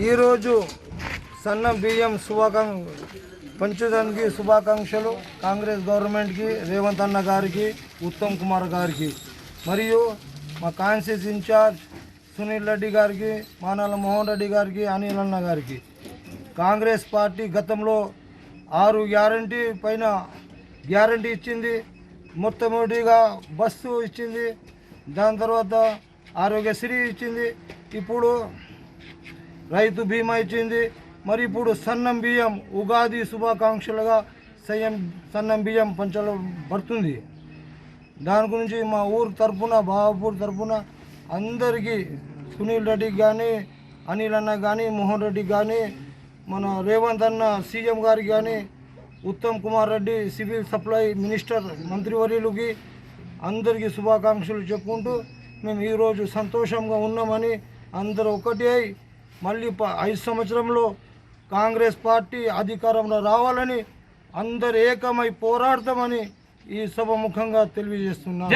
ఈరోజు సన్న బియ్యం పంచడానికి శుభాకాంక్షలు కాంగ్రెస్ గవర్నమెంట్కి, రేవంత్ అన్న గారికి, ఉత్తమ్ కుమార్ గారికి, మరియు మా కాన్స్టిట్యూన్సీ ఇన్ఛార్జ్ సునీల్ రెడ్డి గారికి, మానాల మోహన్ రెడ్డి గారికి, అనిల్ అన్న గారికి. కాంగ్రెస్ పార్టీ గతంలో 6 గ్యారంటీ పైన గ్యారంటీ ఇచ్చింది. మొట్టమొదటిగా బస్సు ఇచ్చింది, దాని తర్వాత ఆరోగ్యశ్రీ ఇచ్చింది, ఇప్పుడు రైతు బీమా ఇచ్చింది. మరి ఇప్పుడు సన్నం బియ్యం ఉగాది శుభాకాంక్షలుగా సన్నం బియ్యం పంచబడుతుంది. దాని గురించి మా ఊరు తరఫున, బాబాపూర్ తరఫున అందరికీ, సునీల్ రెడ్డికి కానీ, అనిల్ అన్న కానీ, మోహన్ రెడ్డికి కానీ, మన రేవంత్ అన్న సీఎం గారికి కానీ, Uttam Kumar Reddy civil supply minister మంత్రివర్యులకి అందరికీ శుభాకాంక్షలు చెప్పుకుంటూ మేము ఈరోజు సంతోషంగా ఉన్నామని, అందరూ ఒకటి అయి మళ్ళీ 5 సంవత్సరంలో కాంగ్రెస్ పార్టీ అధికారంలో రావాలని అందరు ఏకమై పోరాడతామని ఈ సభ ముఖంగా తెలియజేస్తున్నాం.